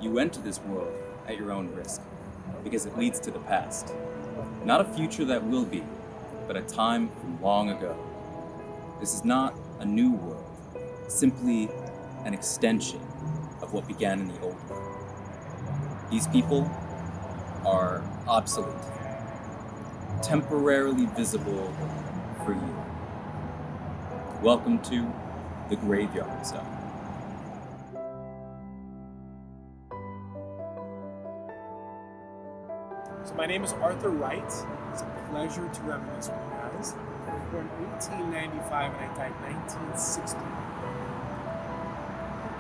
You enter this world at your own risk, because it leads to the past. Not a future that will be, but a time from long ago. This is not a new world, simply an extension of what began in the old world. These people are obsolete, temporarily visible for you. Welcome to the Graveyard Zone. So my name is Arthur Wright. It's a pleasure to reminisce with you guys. I was born 1895 and I died 1960.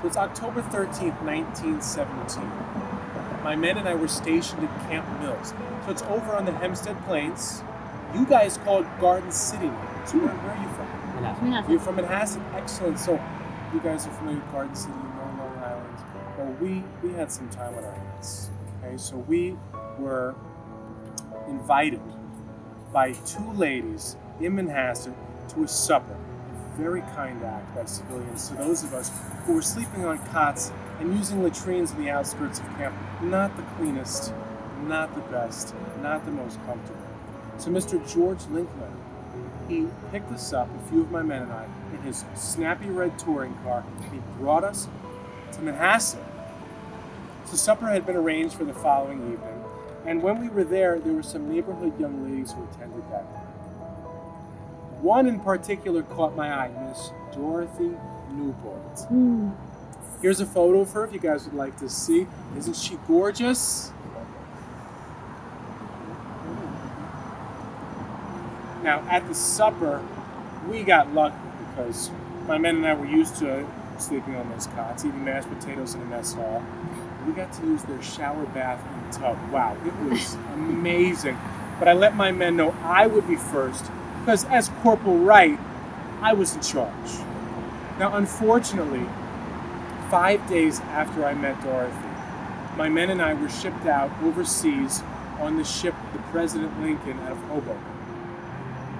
So it's October 13th, 1917. My men and I were stationed at Camp Mills. So it's over on the Hempstead Plains. You guys call it Garden City now. So where are you from? Manhasset. You're from Manhasset. Excellent. So you guys are familiar with Garden City, Long Island. Well, we had some time on our hands. Okay, so we were invited by two ladies in Manhasset to a supper. A very kind act by civilians to those of us who were sleeping on cots and using latrines in the outskirts of camp. Not the cleanest, not the best, not the most comfortable. So Mr. George Linklater, he picked us up, a few of my men and I, in his snappy red touring car. He brought us to Manhasset. So supper had been arranged for the following evening. And when we were there were some neighborhood young ladies who attended that night. One in particular caught my eye, Miss Dorothy Newbold. Here's a photo of her if you guys would like to see. Isn't she gorgeous? Now, at the supper, we got lucky because my men and I were used to sleeping on those cots, eating mashed potatoes in a mess hall. We got to use their shower bath and tub. Wow, it was amazing. But I let my men know I would be first because as Corporal Wright, I was in charge. Now, unfortunately, 5 days after I met Dorothy, my men and I were shipped out overseas on the ship the President Lincoln out of Hoboken.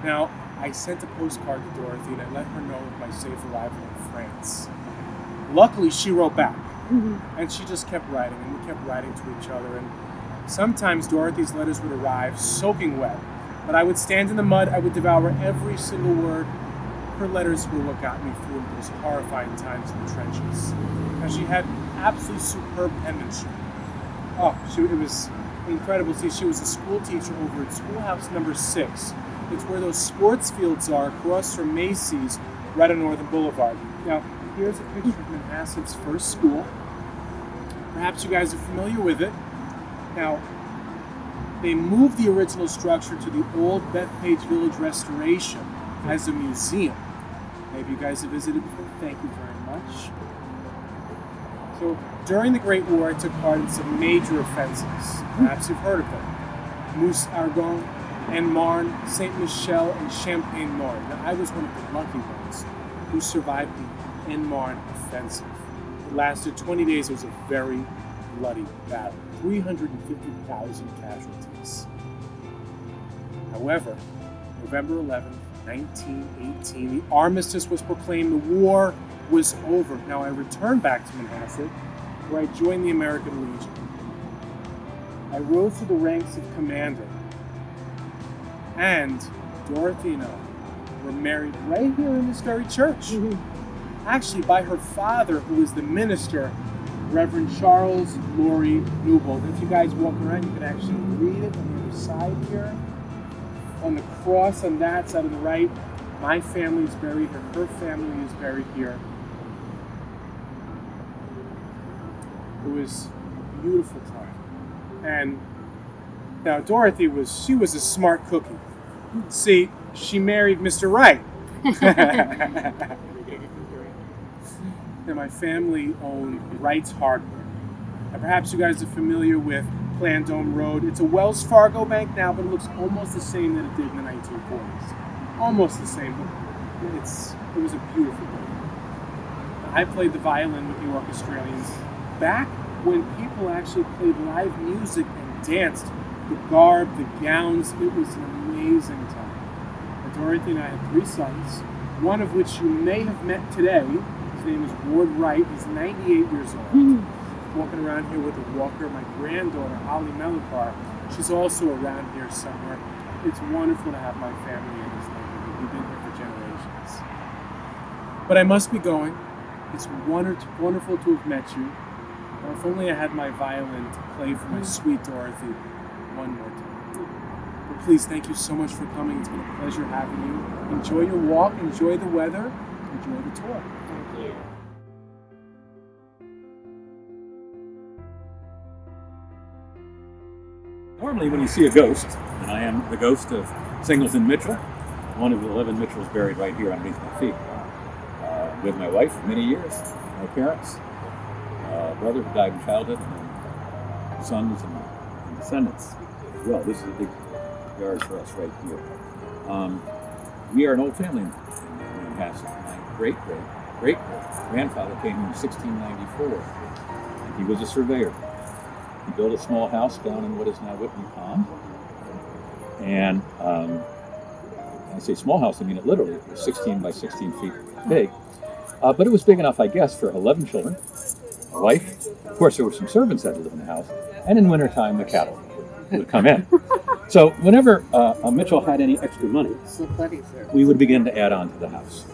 Now, I sent a postcard to Dorothy and I let her know of my safe arrival in France. Luckily, she wrote back. And she just kept writing, and we kept writing to each other. And sometimes Dorothy's letters would arrive soaking wet. But I would stand in the mud, I would devour every single word. Her letters were what got me through those horrifying times in the trenches. Now, she had absolutely superb penmanship. It was incredible. See, she was a school teacher over at schoolhouse number 6. It's where those sports fields are across from Macy's, right on Northern Boulevard. Now, here's a picture of Manhasset's first school. Perhaps you guys are familiar with it. Now, they moved the original structure to the old Bethpage Village restoration as a museum. Maybe you guys have visited before. Thank you very much. So, during the Great War, I took part in some major offenses. Perhaps you've heard of them. Moose Argonne, En-Marne, Saint-Michel, and Champagne-Marne. Now, I was one of the lucky ones who survived the En-Marne offensive. It lasted 20 days. It was a very bloody battle. 350,000 casualties. However, November 11th, 1918, the armistice was proclaimed. The war was over. Now, I returned back to Manhasset, where I joined the American Legion. I rose to the ranks of commander, and Dorothy and I were married right here in this very church. Actually, by her father, who was the minister, Reverend Charles Laurie Newbold. If you guys walk around, you can actually read it on the other side here. On the cross on that side on the right, my family is buried here. Her family is buried here. It was a beautiful time. And now Dorothy was a smart cookie. See, she married Mr. Wright. Now, my family owned Wright's Hardware. And perhaps you guys are familiar with Plandome Road. It's a Wells Fargo bank now, but it looks almost the same that it did in the 1940s. Almost the same, but it was a beautiful building. I played the violin with the Orchestralians back when people actually played live music and danced. The garb, the gowns, it was an amazing time. And Dorothy and I had 3 sons, one of which you may have met today. His name is Ward Wright. He's 98 years old. walking around here with a walker. My granddaughter, Holly Melikar, she's also around here somewhere. It's wonderful to have my family in this neighborhood. We've been here for generations. But I must be going. It's wonderful to have met you. If only I had my violin to play for my sweet Dorothy one more time. But please, thank you so much for coming. It's been a pleasure having you. Enjoy your walk, enjoy the weather, enjoy the tour. Thank you. Normally when you see a ghost, and I am the ghost of Singleton Mitchell, one of the 11 Mitchells buried right here underneath my feet, with my wife for many years, my parents, brother who died in childhood, and sons and descendants as well. This is a big yard for us right here. We are an old family in Manhasset. My great-great-great-grandfather came in 1694, and he was a surveyor. He built a small house down in what is now Whitney Pond. And when I say small house, I mean it literally. It was 16 by 16 feet big. But it was big enough, I guess, for 11 children, a wife. Of course, there were some servants that lived in the house. And in wintertime, the cattle would come in. So whenever a Mitchell had any extra money, we would begin to add on to the house.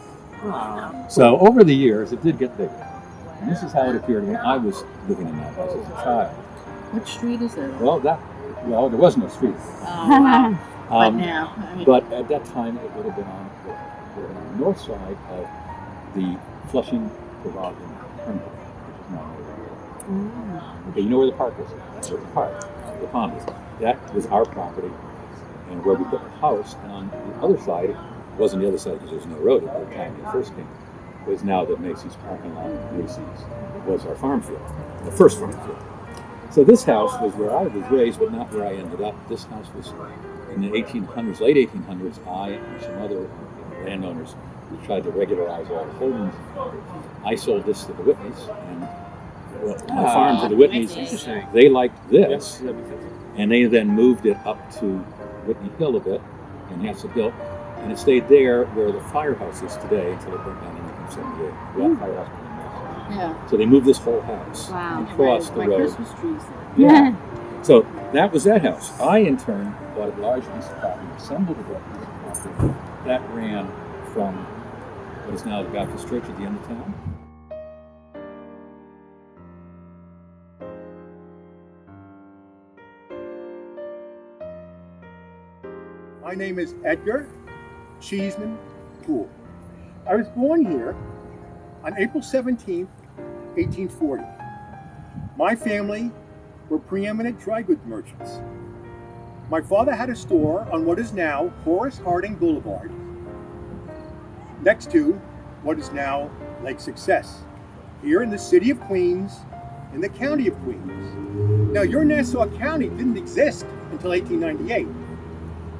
So over the years, it did get bigger. And this is how it appeared when I was living in that house as a child. What street is it? Well, there was no street. But now, But at that time, it would have been on the north side of the Flushing Toboggan Turnpike, which is now over. Okay, you know where the park is? That's where the park, the pond is. That was our property, and where we put the house. And on the other side, it wasn't the other side because there was no road at the time we first came. It was now that Macy's parking lot, Macy's was our farm field, the first farm field. So this house was where I was raised, but not where I ended up. This house was in the 1800s, late 1800s. I and some other landowners who tried to regularize all the holdings. I sold this to the Whitneys, and my farm to the Whitneys. They liked this, and they then moved it up to Whitney Hill a bit, Manhasset Hill, and it stayed there where the firehouse is today until it burnt down in 1978. That firehouse burned down. yeah. So they moved this whole house Wow. across the My road. Christmas trees. Yeah. So that was that house. I, in turn, bought a large piece of property, assembled a large piece of property that ran from what is now the Baptist Church at the end of town. My name is Edgar Poole. I was born here on April 17th, 1840. My family were preeminent dry goods merchants. My father had a store on what is now Horace Harding Boulevard, next to what is now Lake Success, here in the city of Queens, in the county of Queens. Now, your Nassau County didn't exist until 1898.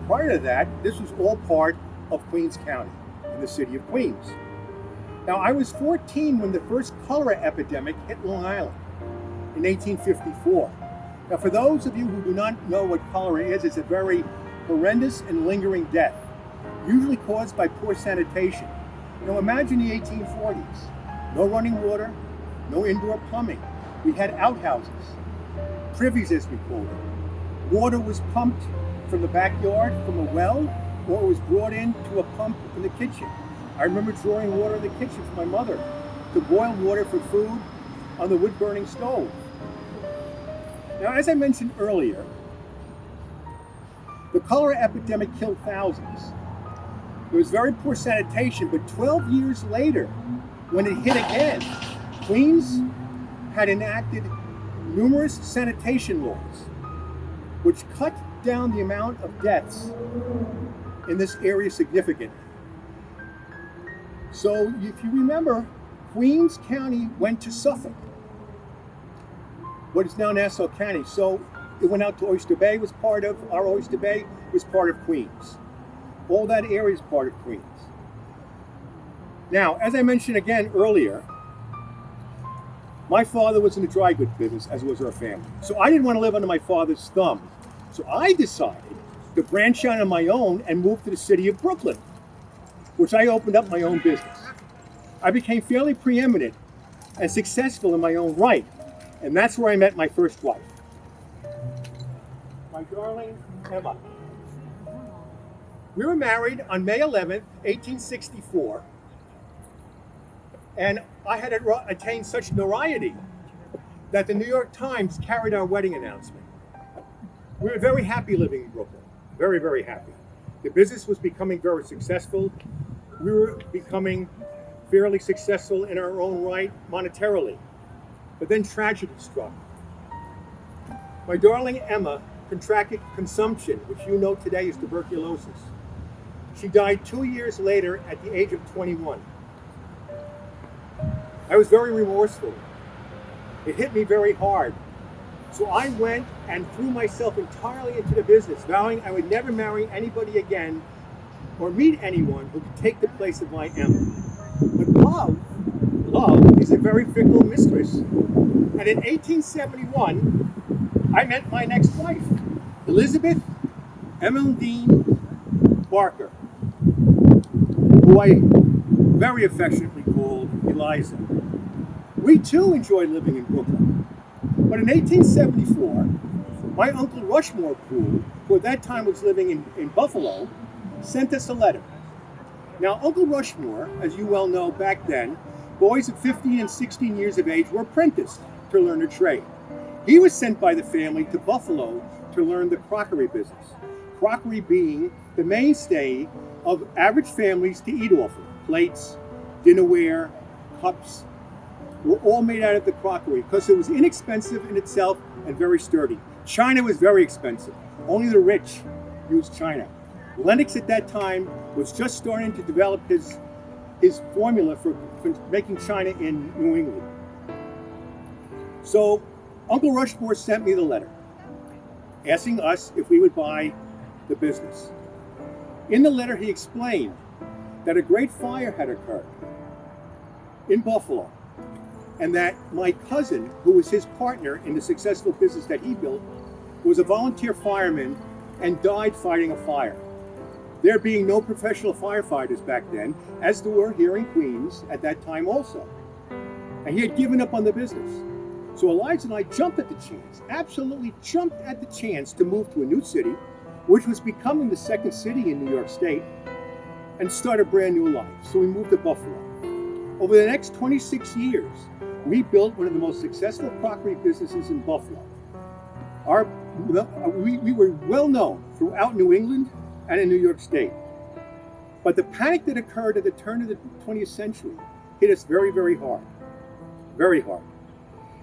Prior to that, this was all part of Queens County, in the city of Queens. Now, I was 14 when the first cholera epidemic hit Long Island in 1854. Now, for those of you who do not know what cholera is, it's a very horrendous and lingering death, usually caused by poor sanitation. Now, imagine the 1840s. No running water, no indoor plumbing. We had outhouses, privies as we called them. Water was pumped from the backyard, from a well, or it was brought in to a pump in the kitchen. I remember drawing water in the kitchen for my mother to boil water for food on the wood-burning stove. Now, as I mentioned earlier, the cholera epidemic killed thousands. There was very poor sanitation, but 12 years later, when it hit again, Queens had enacted numerous sanitation laws, which cut down the amount of deaths in this area significantly. So if you remember, Queens County went to Suffolk, what is now Nassau County. So it went out to Oyster Bay, was part of, our Oyster Bay was part of Queens. All that area is part of Queens. Now, as I mentioned again earlier, my father was in the dry goods business, as was our family. So I didn't want to live under my father's thumb. So I decided to branch out on my own and move to the city of Brooklyn, which I opened up my own business. I became fairly preeminent and successful in my own right. And that's where I met my first wife, my darling Emma. We were married on May 11th, 1864, and I had attained such notoriety that the New York Times carried our wedding announcement. We were very happy living in Brooklyn, very, very happy. The business was becoming very successful. We were becoming fairly successful in our own right monetarily. But then tragedy struck. My darling Emma contracted consumption, which you know today is tuberculosis. She died 2 years later at the age of 21. I was very remorseful. It hit me very hard. So I went and threw myself entirely into the business, vowing I would never marry anybody again or meet anyone who could take the place of my Emma. But love is a very fickle mistress. And in 1871, I met my next wife, Elizabeth Emmeline Barker, who I very affectionately called Eliza. We too enjoyed living in Brooklyn. But in 1874, my uncle Rushmore Poole, who at that time was living in Buffalo, sent us a letter. Now, Uncle Rushmore, as you well know back then, boys of 15 and 16 years of age were apprenticed to learn a trade. He was sent by the family to Buffalo to learn the crockery business. Crockery being the mainstay of average families to eat off of. Plates, dinnerware, cups, were all made out of the crockery because it was inexpensive in itself and very sturdy. China was very expensive. Only the rich used China. Lennox at that time was just starting to develop his formula for making China in New England. So Uncle Rushmore sent me the letter asking us if we would buy the business. In the letter he explained that a great fire had occurred in Buffalo, and that my cousin, who was his partner in the successful business that he built, was a volunteer fireman and died fighting a fire. There being no professional firefighters back then, as there were here in Queens at that time also. And he had given up on the business. So Eliza and I jumped at the chance, absolutely jumped at the chance to move to a new city, which was becoming the second city in New York State, and start a brand new life. So we moved to Buffalo. Over the next 26 years, we built one of the most successful crockery businesses in Buffalo. We were well known throughout New England and in New York State. But the panic that occurred at the turn of the 20th century hit us very, very hard. Very hard.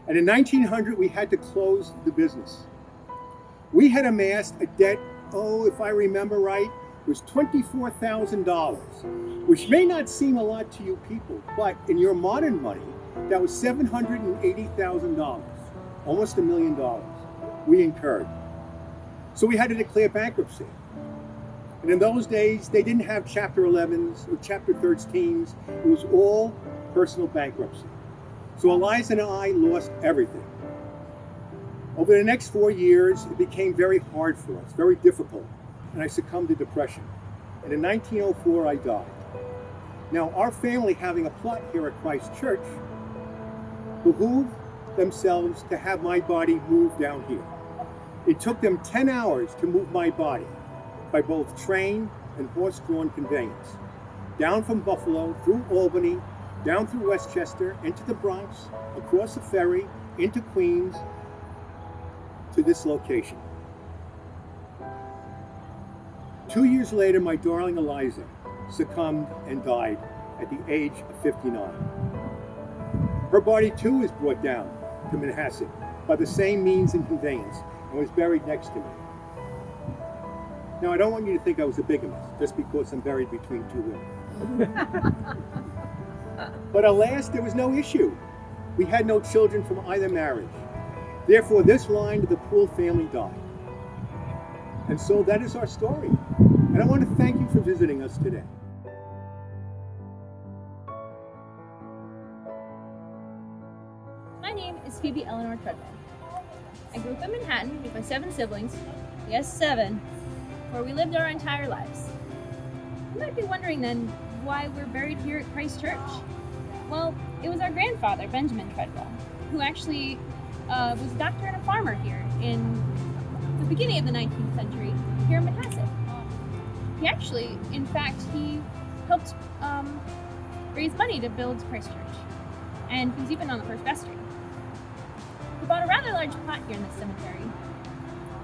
And in 1900, we had to close the business. We had amassed a debt, if I remember right, was $24,000, which may not seem a lot to you people, but in your modern money, that was $780,000, almost $1 million we incurred. So we had to declare bankruptcy. And in those days, they didn't have Chapter 11s or Chapter 13s. It was all personal bankruptcy. So Eliza and I lost everything. Over the next 4 years, it became very hard for us, very difficult, and I succumbed to depression. And in 1904, I died. Now, our family, having a plot here at Christ Church, behooved themselves to have my body moved down here. It took them 10 hours to move my body by both train and horse-drawn conveyance, down from Buffalo, through Albany, down through Westchester, into the Bronx, across the ferry, into Queens, to this location. 2 years later, my darling Eliza succumbed and died at the age of 59. Her body too was brought down to Manhasset by the same means and conveyance and was buried next to me. Now, I don't want you to think I was a bigamist just because I'm buried between two women. But alas, there was no issue. We had no children from either marriage. Therefore, this line of the Poole family died. And so that is our story. And I want to thank you for visiting us today. My name is Phebe Tredwell. I grew up in Manhattan with my 7 siblings, yes 7, where we lived our entire lives. You might be wondering then why we're buried here at Christ Church. Well, it was our grandfather, Benjamin Tredwell, who actually was a doctor and a farmer here in the beginning of the 19th century here in Manhasset. He actually, in fact, he helped raise money to build Christ Church, and he was even on the first vestry. He bought a rather large plot here in the cemetery.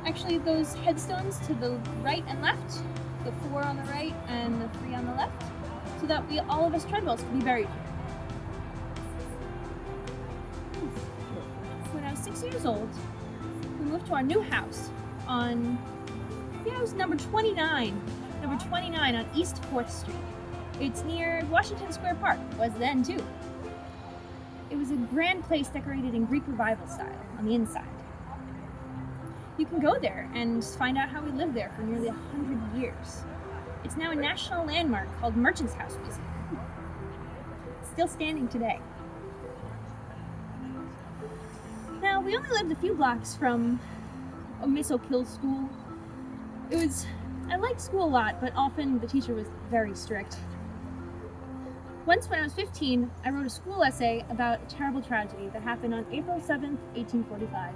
Actually, those headstones to the right and left, the 4 on the right and the 3 on the left, so that all of us Tredwells could be buried here. When I was 6 years old, we moved to our new house on, it was number 29 on East 4th Street. It's near Washington Square Park, was then too. It was a grand place decorated in Greek Revival style on the inside. You can go there and find out how we lived there for nearly 100 years. It's now a national landmark called Merchant's House Museum. It's still standing today. Now, we only lived a few blocks from Miss O'Kill's school. I liked school a lot, but often the teacher was very strict. Once when I was 15, I wrote a school essay about a terrible tragedy that happened on April 7th, 1845.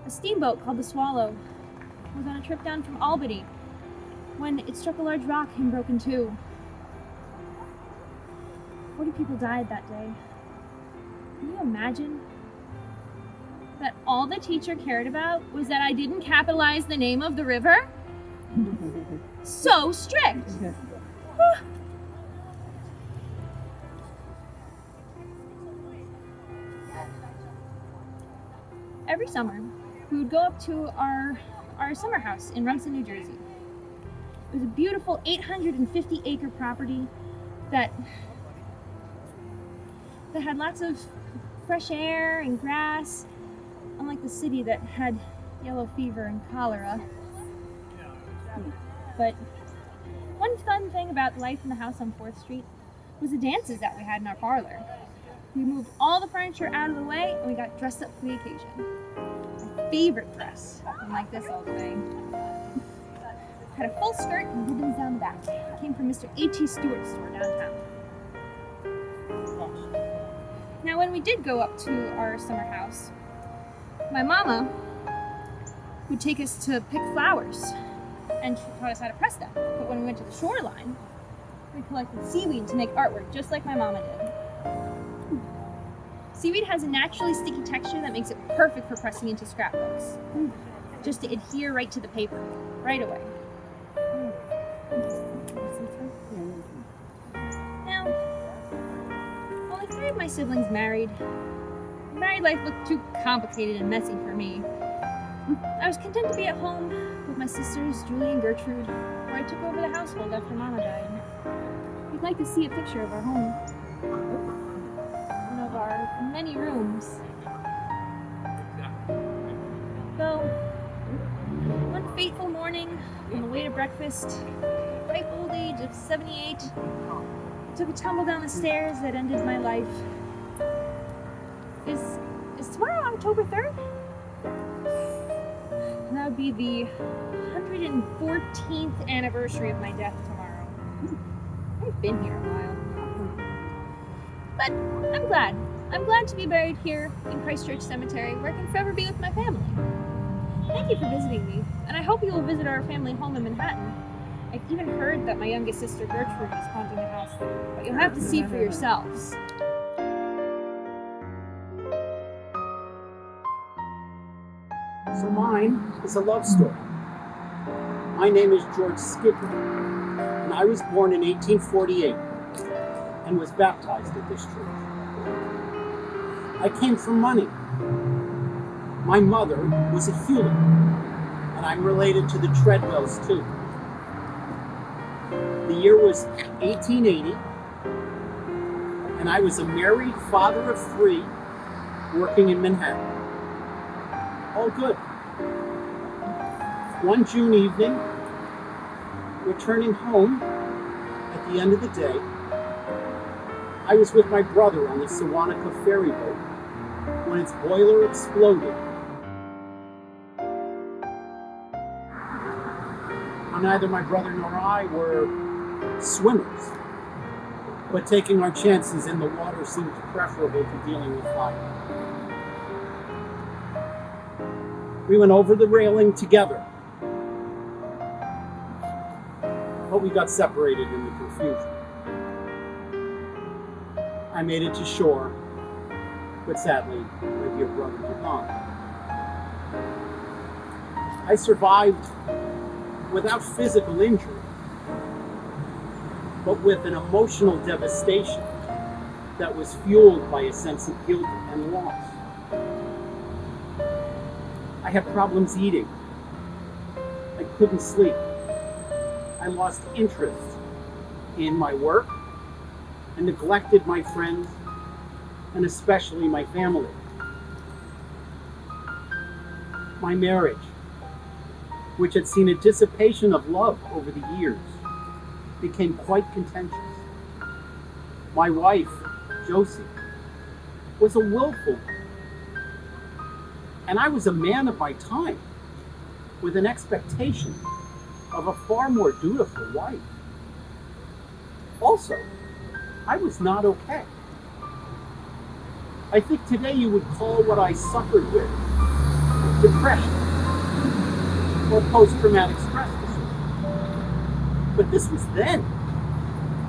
A steamboat called the Swallow was on a trip down from Albany when it struck a large rock and broke in two. 40 people died that day. Can you imagine? That all the teacher cared about was that I didn't capitalize the name of the river? So strict! Every summer, we would go up to our summer house in Rumson, New Jersey. It was a beautiful 850-acre property that had lots of fresh air and grass, unlike the city that had yellow fever and cholera. But one fun thing about life in the house on 4th Street was the dances that we had in our parlor. We moved all the furniture out of the way and we got dressed up for the occasion. My favorite dress, like this old thing, had a full skirt and ribbons down the back. It came from Mr. A.T. Stewart's store downtown. Now, when we did go up to our summer house, my mama would take us to pick flowers, and she taught us how to press them. But when we went to the shoreline, we collected seaweed to make artwork, just like my mama did. Seaweed has a naturally sticky texture that makes it perfect for pressing into scrapbooks, just to adhere right to the paper, right away. Now, only 3 of my siblings married. Married life looked too complicated and messy for me. I was content to be at home with my sisters, Julie and Gertrude, where I took over the household after Mama died. You'd like to see a picture of our home. One of our many rooms. So, one fateful morning, on the way to breakfast, ripe old age of 78, I took a tumble down the stairs that ended my life. Is tomorrow October 3rd? And that would be the 114th anniversary of my death tomorrow. I've been here a while. But I'm glad. I'm glad to be buried here in Christ Church Cemetery, where I can forever be with my family. Thank you for visiting me, and I hope you will visit our family home in Manhattan. I've even heard that my youngest sister Gertrude is haunting the house, but you'll have to see for yourselves. So mine is a love story. My name is George Skidmore, and I was born in 1848 and was baptized at this church. I came from money. My mother was a Hewlett, and I'm related to the Tredwells too. The year was 1880, and I was a married father of 3 working in Manhattan. All good. One June evening, returning home at the end of the day, I was with my brother on the Sewanaka ferry boat when its boiler exploded. Neither my brother nor I were swimmers, but taking our chances in the water seemed preferable to dealing with fire. We went over the railing together, but we got separated in the confusion. I made it to shore, but sadly, my dear brother did not. I survived without physical injury, but with an emotional devastation that was fueled by a sense of guilt and loss. I had problems eating. I couldn't sleep. I lost interest in my work and neglected my friends and especially my family. My marriage, which had seen a dissipation of love over the years, became quite contentious. My wife, Josie, was a willful one, and I was a man of my time with an expectation of a far more dutiful wife. Also, I was not okay. I think today you would call what I suffered with depression or post-traumatic stress disorder. But this was then,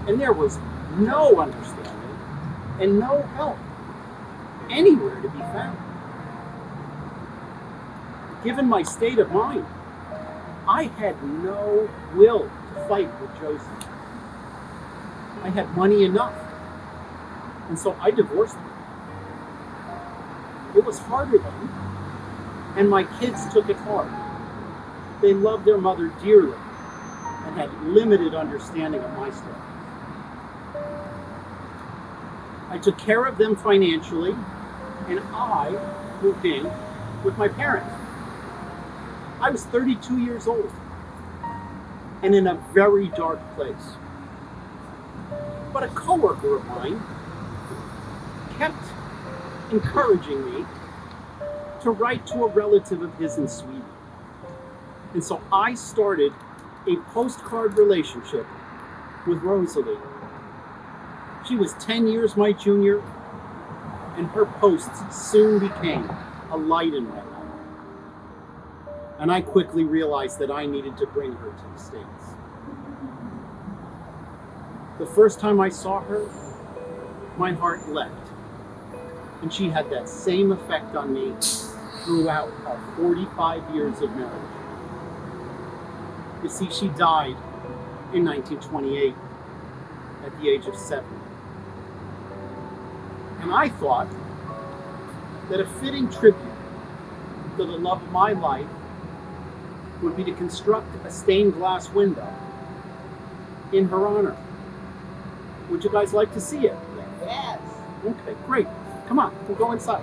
and there was no understanding and no help anywhere to be found. Given my state of mind, I had no will to fight with Josie. I had money enough, and so I divorced her. It was harder then, and my kids took it hard. They loved their mother dearly and had limited understanding of my story. I took care of them financially, and I moved in with my parents. I was 32 years old and in a very dark place. But a coworker of mine kept encouraging me to write to a relative of his in Sweden. And so I started a postcard relationship with Rosalie. She was 10 years my junior, and her posts soon became a light in my life. And I quickly realized that I needed to bring her to the States. The first time I saw her, my heart leapt. And she had that same effect on me throughout our 45 years of marriage. You see, she died in 1928 at the age of 7. And I thought that a fitting tribute to the love of my life would be to construct a stained glass window in her honor. Would you guys like to see it? Yes. Okay, great. Come on, we'll go inside.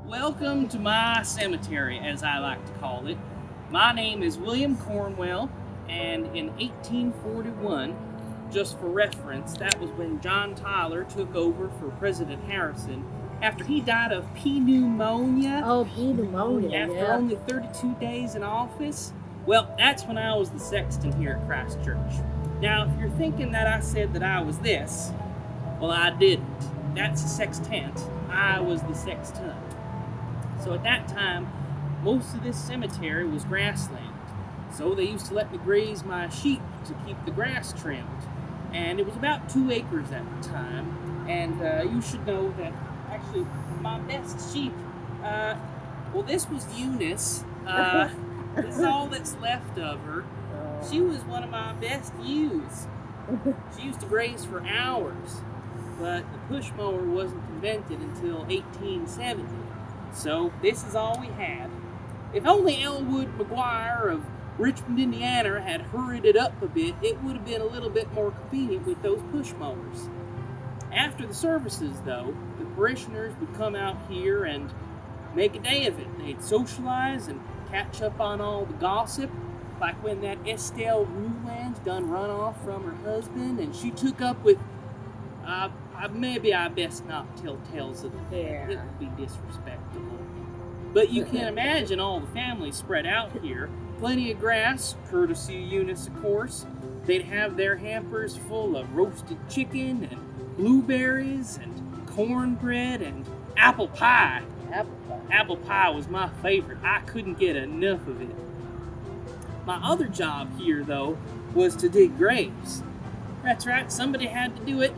Welcome to my cemetery, as I like to call it. My name is William Cornwell, and in 1841, just for reference, that was when John Tyler took over for President Harrison after he died of pneumonia. Oh, pneumonia, After yeah. only 32 days in office. Well, that's when I was the sexton here at Christ Church. Now, if you're thinking that I said that I was this, well, I didn't. That's a sextant. I was the sexton. So at that time, most of this cemetery was grassland. So they used to let me graze my sheep to keep the grass trimmed. And it was about 2 acres at the time. And you should know that actually my best sheep, well, this was Eunice. This is all that's left of her. She was one of my best ewes. She used to graze for hours. But the push mower wasn't invented until 1870. So this is all we had. If only Elwood McGuire of Richmond, Indiana had hurried it up a bit, it would have been a little bit more convenient with those push mowers. After the services, though, the parishioners would come out here and make a day of it. They'd socialize and catch up on all the gossip, like when that Estelle Ruland done run off from her husband and she took up with, maybe I best not tell tales of the dead. It would be disrespectful. But you can imagine all the families spread out here. Plenty of grass, courtesy of Eunice, of course. They'd have their hampers full of roasted chicken and blueberries and cornbread and apple pie. Apple pie was my favorite. I couldn't get enough of it. My other job here, though, was to dig graves. That's right, somebody had to do it,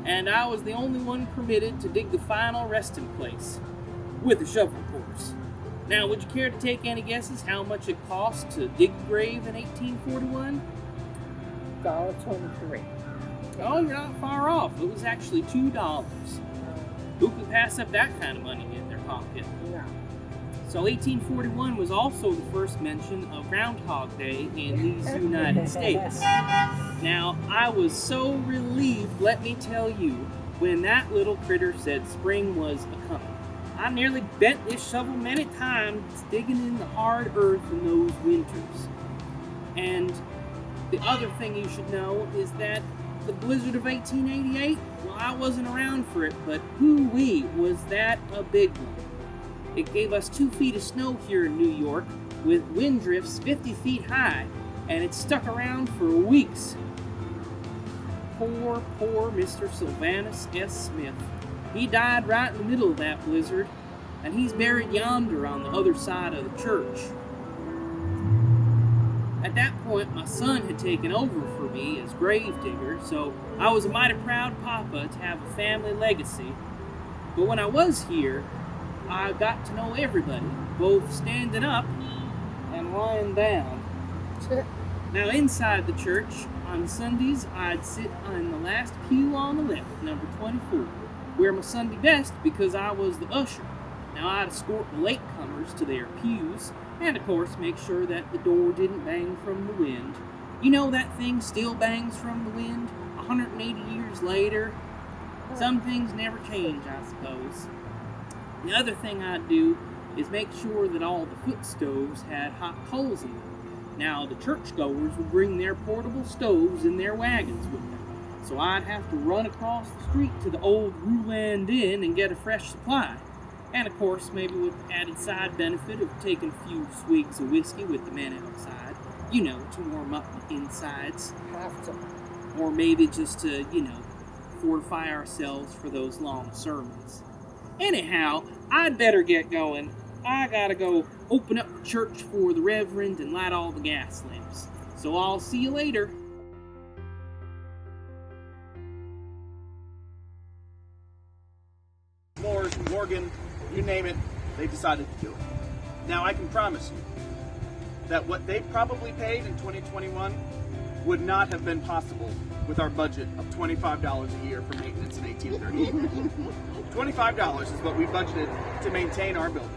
and I was the only one permitted to dig the final resting place. With a shovel, of course. Now, would you care to take any guesses how much it cost to dig a grave in 1841? $1.23. Oh, you're not far off. It was actually $2. Who could pass up that kind of money in their pocket? No. So 1841 was also the first mention of Groundhog Day in these United States. Now, I was so relieved, let me tell you, when that little critter said spring was a-coming. I nearly bent this shovel many times digging in the hard earth in those winters. And the other thing you should know is that the blizzard of 1888, well, I wasn't around for it, but hoo-wee, was that a big one. It gave us 2 feet of snow here in New York, with wind drifts 50 feet high, and it stuck around for weeks. Poor Mr. Sylvanus S. Smith. He died right in the middle of that blizzard, and he's buried yonder on the other side of the church. At that point, my son had taken over for me as gravedigger, so I was a mighty proud papa to have a family legacy. But when I was here, I got to know everybody, both standing up and lying down. Now, inside the church, on Sundays, I'd sit in the last pew on the left, number 24. Wear my Sunday best because I was the usher. Now, I'd escort the latecomers to their pews, and of course, make sure that the door didn't bang from the wind. You know that thing still bangs from the wind 180 years later? Some things never change, I suppose. The other thing I'd do is make sure that all the foot stoves had hot coals in them. Now, the churchgoers would bring their portable stoves in their wagons with them, so I'd have to run across the street to the old Ruland Inn and get a fresh supply. And of course, maybe with the added side benefit of taking a few swigs of whiskey with the men outside, to warm up the insides. Have to. Or maybe just to, fortify ourselves for those long sermons. Anyhow, I'd better get going. I gotta go open up the church for the Reverend and light all the gas lamps. So I'll see you later. Floors, Morgan, you name it, they decided to do it. Now I can promise you that what they probably paid in 2021 would not have been possible with our budget of $25 a year for maintenance in 1830. $25 is what we budgeted to maintain our building.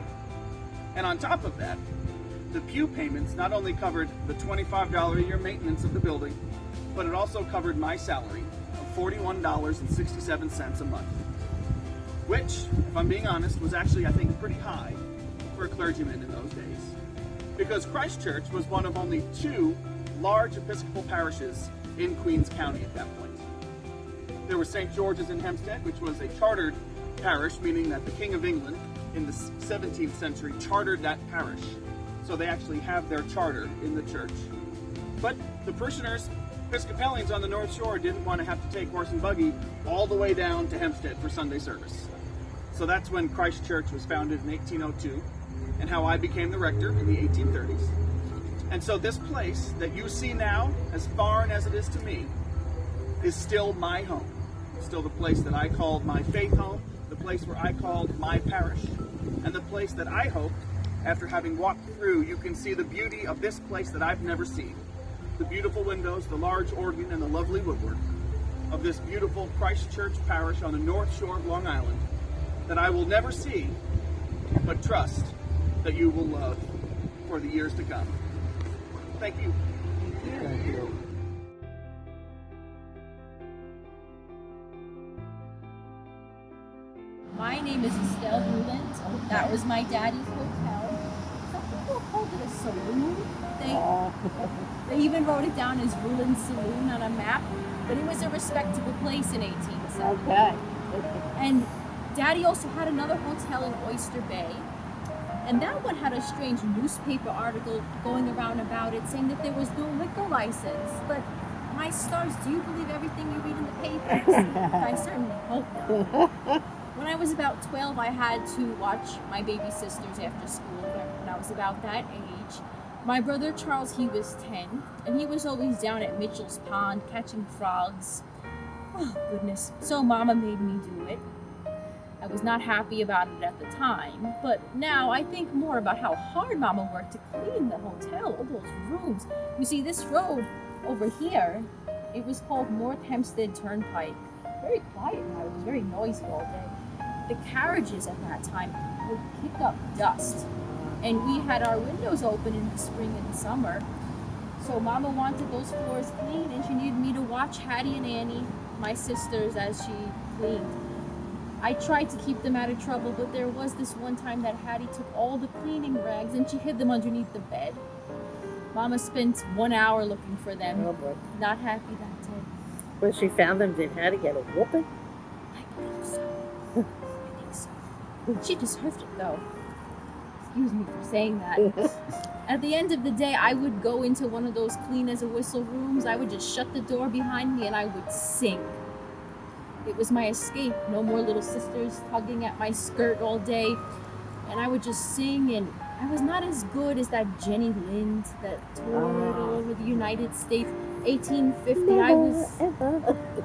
And on top of that, the pew payments not only covered the $25 a year maintenance of the building, but it also covered my salary of $41.67 a month. Which, if I'm being honest, was actually, I think, pretty high for a clergyman in those days. Because Christ Church was one of only 2 large Episcopal parishes in Queens County at that point. There was St. George's in Hempstead, which was a chartered parish, meaning that the King of England in the 17th century chartered that parish. So they actually have their charter in the church. But the parishioners, Episcopalians on the North Shore, didn't want to have to take horse and buggy all the way down to Hempstead for Sunday service. So that's when Christ Church was founded in 1802, and how I became the rector in the 1830s. And so this place that you see now, as foreign as it is to me, is still my home. Still the place that I called my faith home, the place where I called my parish, and the place that I hope, after having walked through, you can see the beauty of this place that I've never seen. The beautiful windows, the large organ, and the lovely woodwork of this beautiful Christ Church parish on the North Shore of Long Island that I will never see, but trust that you will love for the years to come. Thank you. Thank you. name is Estelle Ruland. That was my daddy's hotel. Some people called it a saloon. They even wrote it down as Ruland Saloon on a map, but it was a respectable place in 1870. Okay. And Daddy also had another hotel in Oyster Bay, and that one had a strange newspaper article going around about it saying that there was no liquor license. But my stars, do you believe everything you read in the papers? I certainly hope not. When I was about 12, I had to watch my baby sisters after school when I was about that age. My brother Charles, he was 10, and he was always down at Mitchell's Pond catching frogs. Oh, goodness. So Mama made me do it. I was not happy about it at the time, but now I think more about how hard Mama worked to clean the hotel, all those rooms. You see, this road over here, it was called North Hempstead Turnpike. Very quiet now, it was very noisy all day. The carriages at that time would kick up dust, and we had our windows open in the spring and summer. So Mama wanted those floors clean, and she needed me to watch Hattie and Annie, my sisters, as she cleaned. I tried to keep them out of trouble, but there was this one time that Hattie took all the cleaning rags and she hid them underneath the bed. Mama spent 1 hour looking for them. Oh boy. Not happy that day. When she found them, did Hattie get a whooping? I believe so. I think so. She deserved it, though. Excuse me for saying that. At the end of the day, I would go into one of those clean as a whistle rooms. I would just shut the door behind me and I would sing. It was my escape. No more little sisters tugging at my skirt all day. And I would just sing, and I was not as good as that Jenny Lind that toured all over the United States. 1850, I was...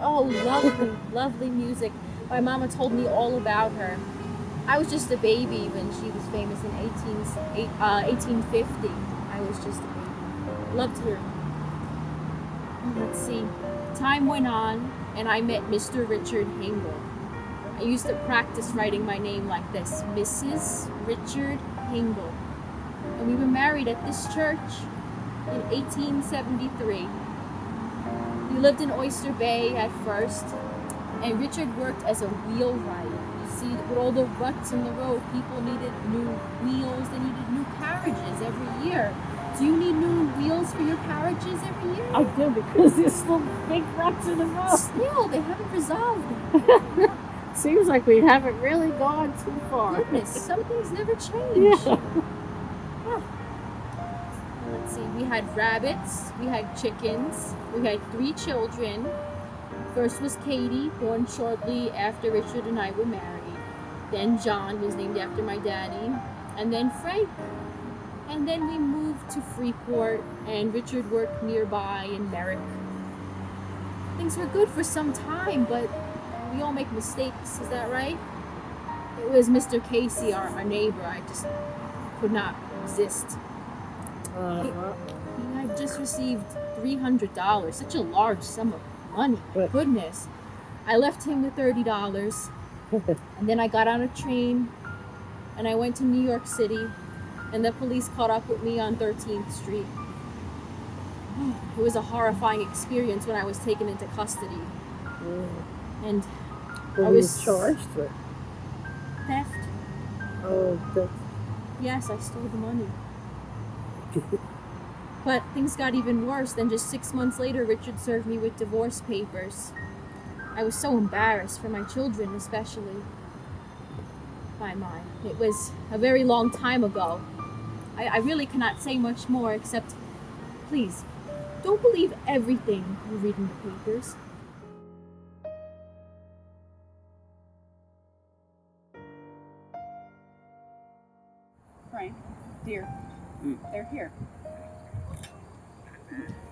Oh, lovely, lovely music. My mama told me all about her. I was just a baby when she was famous in 1850. I was just a baby. Loved her. Let's see. Time went on, and I met Mr. Richard Hingle. I used to practice writing my name like this, Mrs. Richard Hingle. And we were married at this church in 1873. We lived in Oyster Bay at first, and Richard worked as a wheelwright. You see, with all the ruts in the road, people needed new wheels, they needed new carriages every year. Do you need new wheels for your carriages every year? I do, because there's still big ruts in the road. Still, they haven't resolved. Seems like we haven't really gone too far. Goodness, some things never change. Yeah. Huh. Let's see, we had rabbits, we had chickens, we had 3 children. First was Katie, born shortly after Richard and I were married. Then John was named after my daddy. And then Frank. And then we moved to Freeport, and Richard worked nearby in Merrick. Things were good for some time, but we all make mistakes, is that right? It was Mr. Casey, our neighbor. I just could not resist. He had just received $300, such a large sum of money. Goodness. I left him with $30, and then I got on a train, and I went to New York City, and the police caught up with me on 13th Street. It was a horrifying experience when I was taken into custody. And Were I you was charged with? theft. Oh, that's... Yes, I stole the money. But things got even worse. Then just 6 months later, Richard served me with divorce papers. I was so embarrassed for my children, especially. My. It was a very long time ago. I really cannot say much more except, please, don't believe everything you read in the papers. Frank, dear, they're here.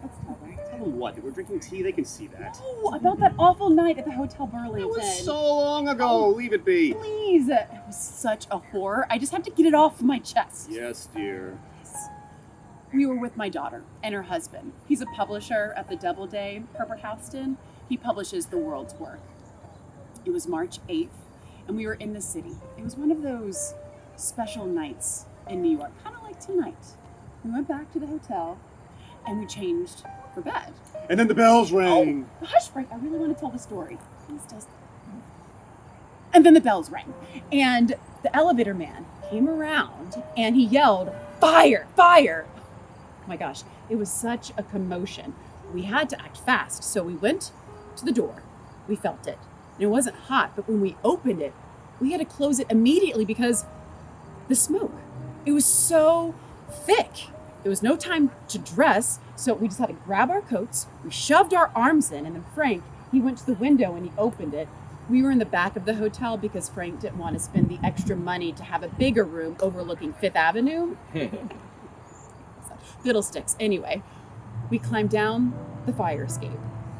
Let's tell them. Tell them what? That we're drinking tea? They can see that. Oh, about that awful night at the Hotel Burlington. That was so long ago. Leave it be. Please. It was such a horror. I just have to get it off my chest. Yes, dear. We were with my daughter and her husband. He's a publisher at the Doubleday, Herbert Houston. He publishes the world's work. It was March 8th, and we were in the city. It was one of those special nights in New York, kind of like tonight. We went back to the hotel, and we changed for bed. And then the bells rang. Oh, hush, Frank, I really want to tell the story. Please just... And then the bells rang, and the elevator man came around and he yelled, "Fire! Fire!" Oh my gosh, it was such a commotion. We had to act fast, so we went to the door. We felt it. And it wasn't hot, but when we opened it, we had to close it immediately because the smoke. It was so thick. There was no time to dress, so we just had to grab our coats. We shoved our arms in, and then Frank, he went to the window and he opened it. We were in the back of the hotel because Frank didn't want to spend the extra money to have a bigger room overlooking Fifth Avenue. Fiddlesticks. Anyway, we climbed down the fire escape.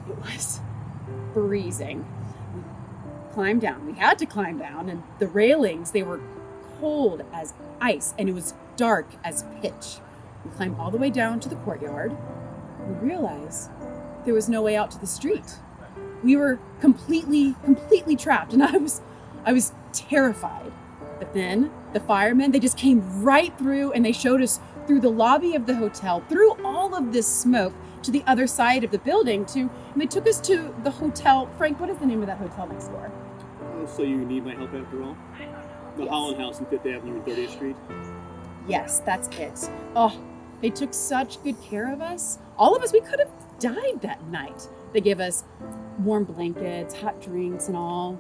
It was freezing. We climbed down. We had to climb down, and the railings, they were cold as ice, and it was dark as pitch. We climbed all the way down to the courtyard. We realized there was no way out to the street. We were completely trapped, and I was terrified. But then the firemen, they just came right through, and they showed us through the lobby of the hotel, through all of this smoke, to the other side of the building, and they took us to the hotel. Frank, what is the name of that hotel next door? Oh, so you need my help after all? The Yes. Holland House on 5th Avenue and 30th Street? Yes, that's it. Oh, they took such good care of us. All of us, we could have died that night. They gave us warm blankets, hot drinks, and all.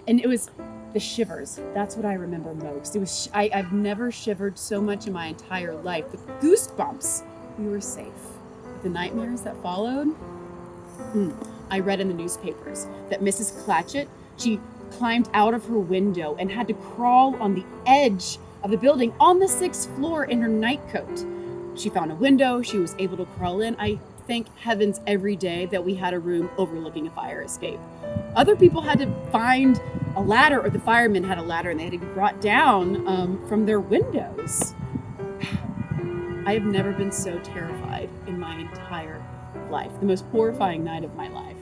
And it was the shivers. That's what I remember most. It was I've never shivered so much in my entire life. The goosebumps. We were safe. The nightmares that followed. I read in the newspapers that Mrs. Clatchit, she climbed out of her window and had to crawl on the edge of the building on the 6th floor in her nightcoat. She found a window. She was able to crawl in. I thank heavens every day that we had a room overlooking a fire escape. Other people had to find a ladder, or the firemen had a ladder, and they had to be brought down from their windows. I have never been so terrified in my entire life. The most horrifying night of my life.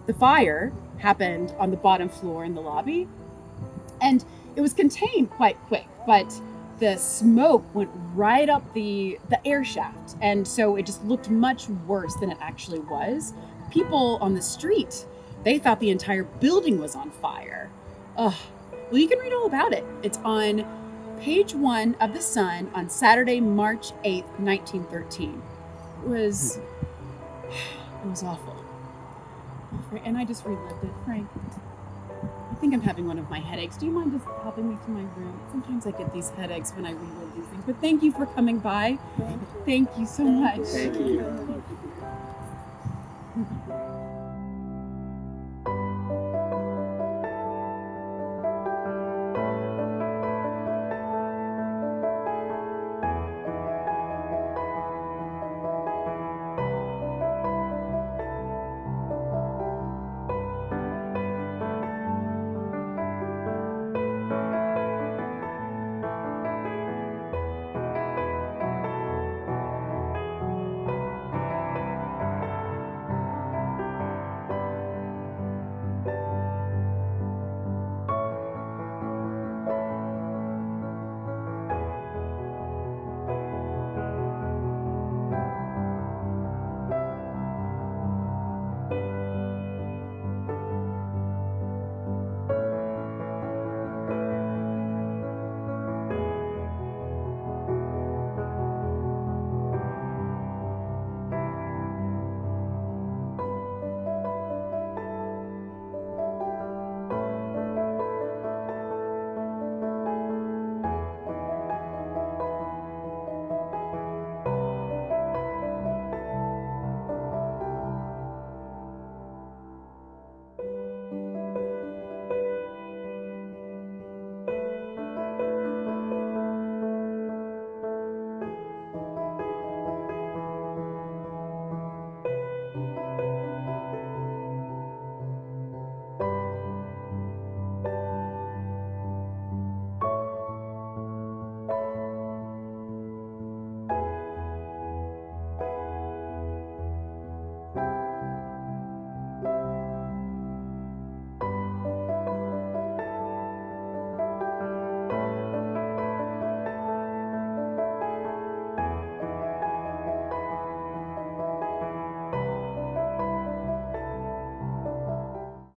The fire happened on the bottom floor in the lobby, and it was contained quite quick, but the smoke went right up the air shaft, and so it just looked much worse than it actually was. People on the street, they thought the entire building was on fire. Well, you can read all about it. It's on page 1 of The Sun on Saturday, March 8th, 1913. It was awful. And I just relived it. Frank, I think I'm having one of my headaches. Do you mind just helping me to my room? Sometimes I get these headaches when I relive these things. But thank you for coming by. Thank you so much. Thank you.